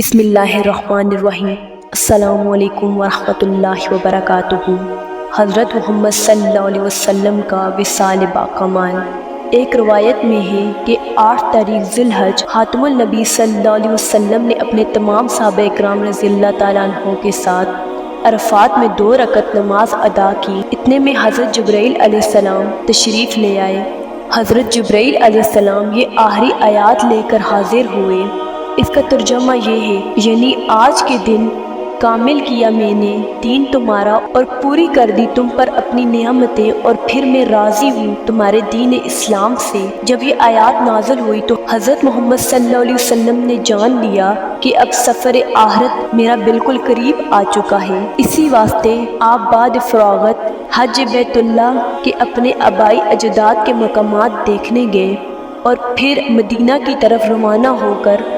بسم اللہ الرحمن الرحیم۔ السلام علیکم ورحمۃ اللہ وبرکاتہ۔ حضرت محمد صلی اللہ علیہ وسلم کا وصال باکمال۔ ایک روایت میں ہے کہ 8 تاریخ ذی الحج خاتم النبی صلی اللہ علیہ وسلم نے اپنے تمام صحابہ اکرام رضی اللہ تعالیٰ عنہ کے ساتھ عرفات میں 2 رکعت نماز ادا کی۔ اتنے میں حضرت جبرائیل علیہ السلام تشریف لے آئے۔ حضرت جبرائیل علیہ السلام یہ آخری آیات لے کر حاضر ہوئے۔ اس کا ترجمہ یہ ہے، یعنی آج کے دن کامل کیا میں نے دین تمہارا اور پوری کر دی تم پر اپنی نعمتیں، اور پھر میں راضی ہوں تمہارے دین اسلام سے۔ جب یہ آیات نازل ہوئی تو حضرت محمد صلی اللہ علیہ وسلم نے جان لیا کہ اب سفر آخرت میرا بالکل قریب آ چکا ہے۔ اسی واسطے آپ بعد فراغت حج بیت اللہ کے اپنے آبائی اجداد کے مقامات دیکھنے گئے اور پھر مدینہ کی طرف روانہ ہو کر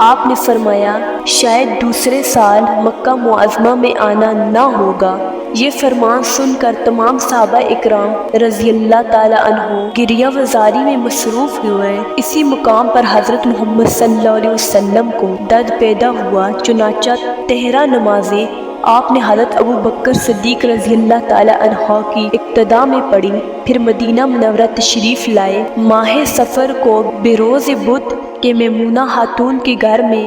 آپ نے فرمایا شاید دوسرے سال مکہ معظمہ میں آنا نہ ہوگا۔ یہ فرمان سن کر تمام صحابہ اکرام رضی اللہ تعالیٰ عنہ گریہ وزاری میں مصروف ہوئے۔ اسی مقام پر حضرت محمد صلی اللہ علیہ وسلم کو درد پیدا ہوا، چنانچہ 13 نمازیں آپ نے حضرت ابو بکر صدیق رضی اللہ تعالیٰ عنہ کی اقتداء میں پڑھی، پھر مدینہ منورہ تشریف لائے۔ ماہ سفر کو بروز بدھ کہ میمونہ خاتون کے گھر میں،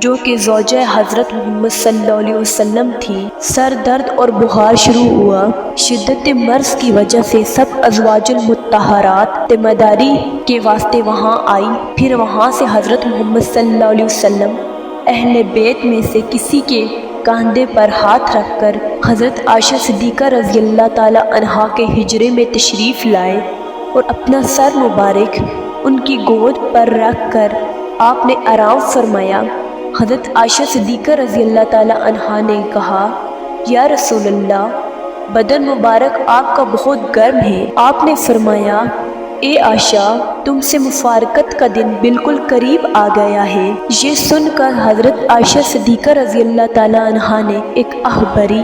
جو کہ زوجہ حضرت محمد صلی اللہ علیہ وسلم تھی، سر درد اور بخار شروع ہوا۔ شدت مرض کی وجہ سے سب ازواج المطہرات تیمارداری کے واسطے وہاں آئی۔ پھر وہاں سے حضرت محمد صلی اللہ علیہ وسلم اہل بیت میں سے کسی کے کاندھے پر ہاتھ رکھ کر حضرت عائشہ صدیقہ رضی اللہ تعالیٰ عنہا کے حجرے میں تشریف لائے اور اپنا سر مبارک ان کی گود پر رکھ کر آپ نے آرام فرمایا۔ حضرت عائشہ صدیقہ رضی اللہ تعالیٰ عنہا نے کہا یا رسول اللہ، بدن مبارک آپ کا بہت گرم ہے۔ آپ نے فرمایا اے عائشہ، تم سے مفارقت کا دن بالکل قریب آ گیا ہے۔ یہ سن کر حضرت عائشہ صدیقہ رضی اللہ تعالیٰ عنہا نے ایک آہ بھری۔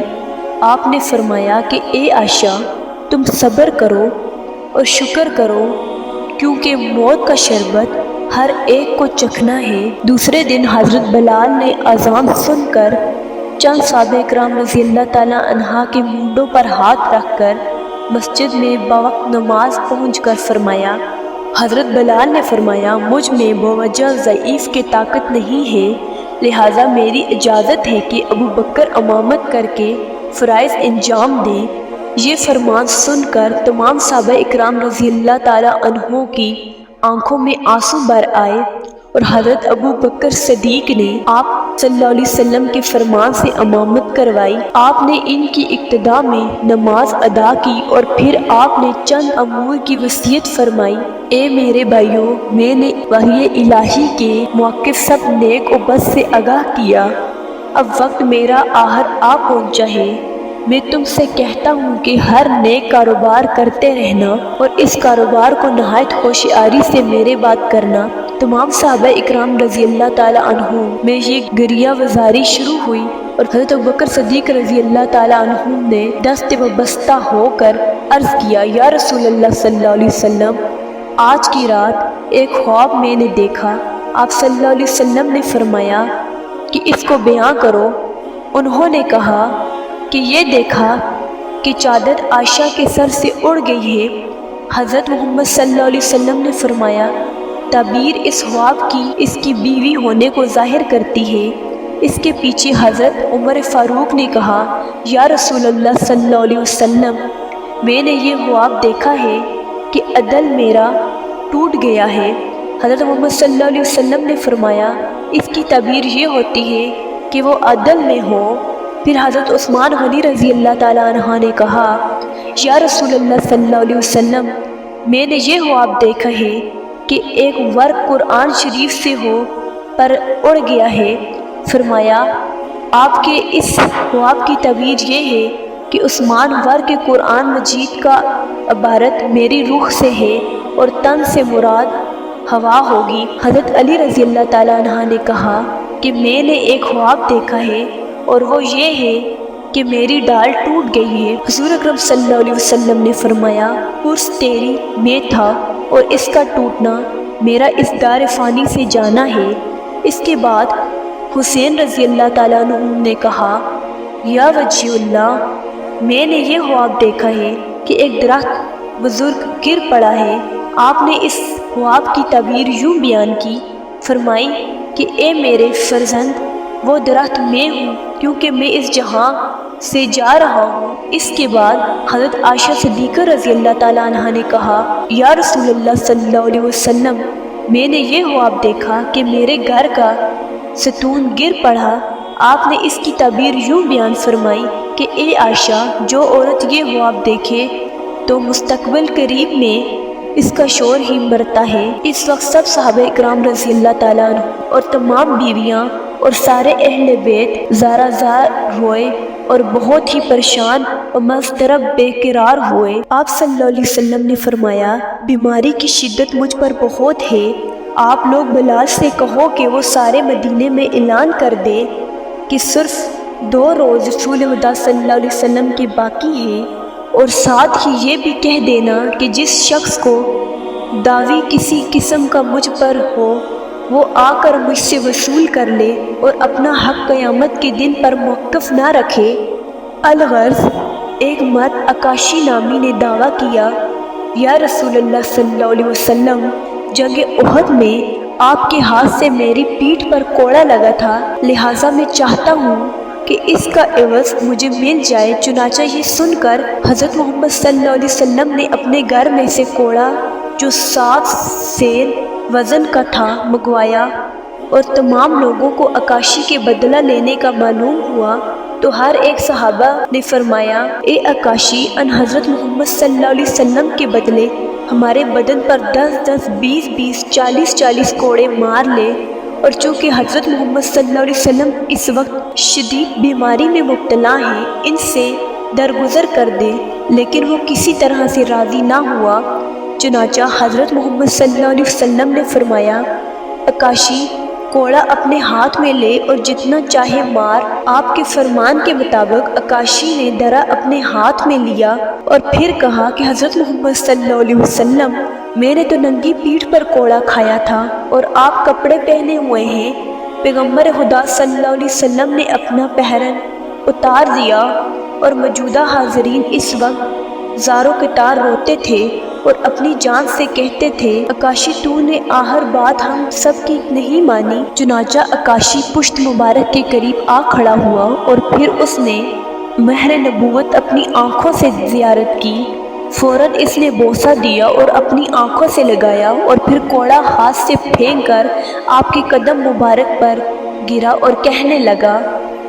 آپ نے فرمایا کہ اے عائشہ، تم صبر کرو اور شکر کرو، کیونکہ موت کا شربت ہر ایک کو چکھنا ہے۔ دوسرے دن حضرت بلال نے اذان سن کر چند صحابہ اکرام رضی اللہ تعالیٰ عنہا کے مونڈوں پر ہاتھ رکھ کر مسجد میں بوقت نماز پہنچ کر فرمایا۔ حضرت بلال نے فرمایا مجھ میں بوجہ ضعیف کی طاقت نہیں ہے، لہٰذا میری اجازت ہے کہ ابو بکر امامت کر کے فرائض انجام دیں۔ یہ فرمان سن کر تمام صحابہ اکرام رضی اللہ تعالیٰ عنہ کی آنکھوں میں آنسو بھر آئے، اور حضرت ابو بکر صدیق نے آپ صلی اللہ علیہ وسلم کے فرمان سے امامت کروائی۔ آپ نے ان کی اقتداء میں نماز ادا کی اور پھر آپ نے چند امور کی وصیت فرمائی۔ اے میرے بھائیوں، میں نے وحی الہی کے موقف سب نیک و بد سے آگاہ کیا۔ اب وقت میرا آخر آ پہنچا ہے۔ میں تم سے کہتا ہوں کہ ہر نیک کاروبار کرتے رہنا اور اس کاروبار کو نہایت ہوشیاری سے میرے بات کرنا۔ تمام صحابہ اکرام رضی اللہ تعالیٰ عنہ میں یہ گریہ وزاری شروع ہوئی، اور حضرت ابوبکر صدیق رضی اللہ تعالیٰ عنہ نے دست وابستہ ہو کر عرض کیا یا رسول اللہ صلی اللہ علیہ وسلم، آج کی رات ایک خواب میں نے دیکھا۔ آپ صلی اللہ علیہ وسلم نے فرمایا کہ اس کو بیان کرو۔ انہوں نے کہا کہ یہ دیکھا کہ چادر عائشہ کے سر سے اڑ گئی ہے۔ حضرت محمد صلی اللہ علیہ وسلم نے فرمایا تعبیر اس خواب کی اس کی بیوی ہونے کو ظاہر کرتی ہے۔ اس کے پیچھے حضرت عمر فاروق نے کہا یا رسول اللہ صلی اللہ علیہ وسلم، میں نے یہ خواب دیکھا ہے کہ عدل میرا ٹوٹ گیا ہے۔ حضرت محمد صلی اللہ علیہ وسلم نے فرمایا اس کی تعبیر یہ ہوتی ہے کہ وہ عدل میں ہو۔ پھر حضرت عثمان غنی رضی اللہ تعالیٰ عنہ نے کہا یا رسول اللہ صلی اللہ علیہ وسلم، میں نے یہ خواب دیکھا ہے کہ ایک ورق قرآن شریف سے ہو پر اڑ گیا ہے۔ فرمایا آپ کے اس خواب کی تعبیر یہ ہے کہ عثمان ورق قرآن مجید کا عبارت میری روح سے ہے اور تن سے مراد ہوا ہوگی۔ حضرت علی رضی اللہ تعالیٰ عنہ نے کہا کہ میں نے ایک خواب دیکھا ہے اور وہ یہ ہے کہ میری ڈال ٹوٹ گئی ہے۔ حضور اکرم صلی اللہ علیہ وسلم نے فرمایا پرس تیری میں تھا اور اس کا ٹوٹنا میرا اس دار فانی سے جانا ہے۔ اس کے بعد حسین رضی اللہ تعالیٰ عنہ نے کہا، یا وجیہ اللہ، میں نے یہ خواب دیکھا ہے کہ ایک درخت بزرگ گر پڑا ہے۔ آپ نے اس خواب کی تعبیر یوں بیان کی، فرمائی کہ اے میرے فرزند، وہ درخت میں ہوں، کیونکہ میں اس جہاں سے جا رہا ہوں۔ اس کے بعد حضرت عائشہ صدیقہ رضی اللہ تعالیٰ عنہ نے کہا، یا رسول اللہ صلی اللہ علیہ وسلم، میں نے یہ خواب دیکھا کہ میرے گھر کا ستون گر پڑا۔ آپ نے اس کی تعبیر یوں بیان فرمائی کہ اے عائشہ، جو عورت یہ خواب دیکھے تو مستقبل قریب میں اس کا شوہر ہی مرتا ہے۔ اس وقت سب صحابہ اکرام رضی اللہ تعالیٰ عنہ اور تمام بیویاں اور سارے اہل بیت زارا زار روئے اور بہت ہی پریشان اور مضطرب بے قرار ہوئے۔ آپ صلی اللہ علیہ وسلم نے فرمایا، بیماری کی شدت مجھ پر بہت ہے، آپ لوگ بلال سے کہو کہ وہ سارے مدینے میں اعلان کر دے کہ صرف 2 روز رسول خدا صلی اللہ علیہ وسلم کے باقی ہیں، اور ساتھ ہی یہ بھی کہہ دینا کہ جس شخص کو دعوی کسی قسم کا مجھ پر ہو وہ آ کر مجھ سے وصول کر لے اور اپنا حق قیامت کے دن پر موقف نہ رکھے۔ الغرض، ایک مرد عکاشی نامی نے دعویٰ کیا، یا رسول اللہ صلی اللہ علیہ وسلم، جنگ احد میں آپ کے ہاتھ سے میری پیٹھ پر کوڑا لگا تھا، لہٰذا میں چاہتا ہوں کہ اس کا عوض مجھے مل جائے۔ چنانچہ یہ سن کر حضرت محمد صلی اللہ علیہ وسلم نے اپنے گھر میں سے کوڑا جو 7 سیر وزن کا تھا منگوایا، اور تمام لوگوں کو عکاشی کے بدلہ لینے کا معلوم ہوا تو ہر ایک صحابہ نے فرمایا، اے عکاشی، ان حضرت محمد صلی اللہ علیہ وسلم کے بدلے ہمارے بدن پر 10 20 40 کوڑے مار لے۔ اور چونکہ حضرت محمد صلی اللہ علیہ وسلم اس وقت شدید بیماری میں مبتلا ہیں، ان سے درگزر کر دے۔ لیکن وہ کسی طرح سے راضی نہ ہوا۔ چنانچہ حضرت محمد صلی اللہ علیہ وسلم نے فرمایا، عکاشی، کوڑا اپنے ہاتھ میں لے اور جتنا چاہے مار۔ آپ کے فرمان کے مطابق عکاشی نے درہ اپنے ہاتھ میں لیا اور پھر کہا کہ حضرت محمد صلی اللہ علیہ وسلم، میں نے تو ننگی پیٹھ پر کوڑا کھایا تھا اور آپ کپڑے پہنے ہوئے ہیں۔ پیغمبر خدا صلی اللہ علیہ وسلم نے اپنا پہرن اتار دیا اور موجودہ حاضرین اس وقت زارو قطار روتے تھے اور اپنی جان سے کہتے تھے، عکاشی، تو نے آخر بات ہم سب کی نہیں مانی۔ چنانچہ عکاشی پشت مبارک کے قریب آ کھڑا ہوا اور پھر اس نے مہر نبوت اپنی آنکھوں سے زیارت کی۔ فوراً اس نے بوسہ دیا اور اپنی آنکھوں سے لگایا اور پھر کوڑا ہاتھ سے پھینک کر آپ کے قدم مبارک پر گرا اور کہنے لگا،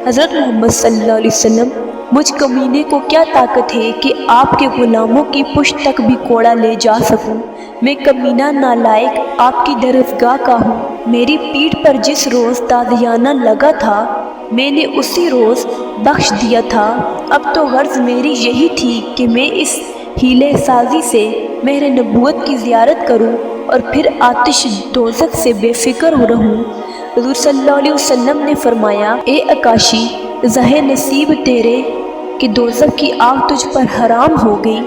حضرت محمد صلی اللہ علیہ وسلم، مجھ کمینے کو کیا طاقت ہے کہ آپ کے غلاموں کی پشت تک بھی کوڑا لے جا سکوں؟ میں کمینہ نالائق آپ کی درسگاہ کا ہوں۔ میری پیٹھ پر جس روز تازیانہ لگا تھا میں نے اسی روز بخش دیا تھا۔ اب تو غرض میری یہی تھی کہ میں اس ہیلے سازی سے مہر نبوت کی زیارت کروں اور پھر آتش دوزخ سے بے فکر رہوں۔ حضور صلی اللہ علیہ وسلم نے فرمایا، اے عکاشی، زہر نصیب تیرے کہ دوزخ کی آگ تجھ پر حرام ہو گئی۔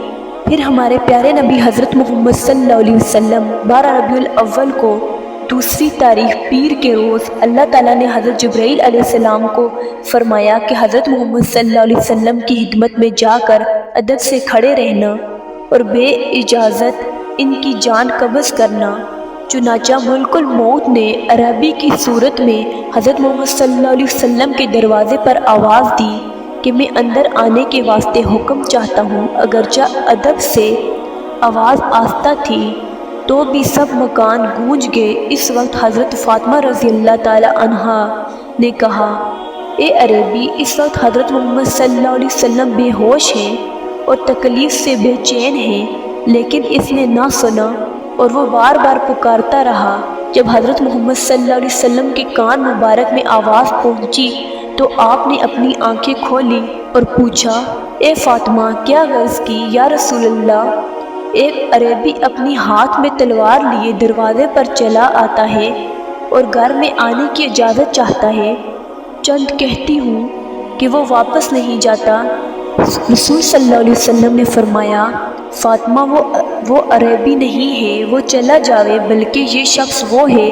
پھر ہمارے پیارے نبی حضرت محمد صلی اللہ علیہ وسلم 12 ربیع الاول کو دوسری تاریخ پیر کے روز اللہ تعالیٰ نے حضرت جبرائیل علیہ السلام کو فرمایا کہ حضرت محمد صلی اللہ علیہ وسلم کی خدمت میں جا کر ادب سے کھڑے رہنا اور بے اجازت ان کی جان قبض کرنا۔ چنانچہ ملک الموت نے عربی کی صورت میں حضرت محمد صلی اللہ علیہ وسلم کے دروازے پر آواز دی کہ میں اندر آنے کے واسطے حکم چاہتا ہوں۔ اگرچہ ادب سے آواز آہستہ تھی تو بھی سب مکان گونج گئے۔ اس وقت حضرت فاطمہ رضی اللہ تعالی عنہا نے کہا، اے عربی، اس وقت حضرت محمد صلی اللہ علیہ وسلم بے ہوش ہیں اور تکلیف سے بے چین ہیں، لیکن اس نے نہ سنا اور وہ بار بار پکارتا رہا۔ جب حضرت محمد صلی اللہ علیہ وسلم کے کان مبارک میں آواز پہنچی تو آپ نے اپنی آنکھیں کھولی اور پوچھا، اے فاطمہ، کیا غرض کی؟ یا رسول اللہ، ایک عربی اپنی ہاتھ میں تلوار لیے دروازے پر چلا آتا ہے اور گھر میں آنے کی اجازت چاہتا ہے، چند کہتی ہوں کہ وہ واپس نہیں جاتا۔ رسول صلی اللہ علیہ وسلم نے فرمایا، فاطمہ، وہ عربی نہیں ہے، وہ چلا جاوے، بلکہ یہ شخص وہ ہے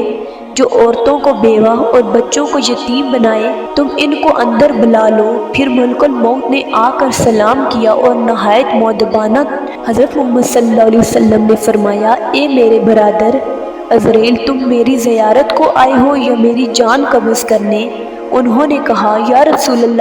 جو عورتوں کو بیوہ اور بچوں کو یتیم بنائے، تم ان کو اندر بلا لو۔ پھر ملک الموت نے آ کر سلام کیا اور نہایت مؤدبانہ حضرت محمد صلی اللہ علیہ وسلم نے فرمایا، اے میرے برادر عزرائیل، تم میری زیارت کو آئے ہو یا میری جان قبض کرنے؟ انہوں نے کہا، یا رسول اللہ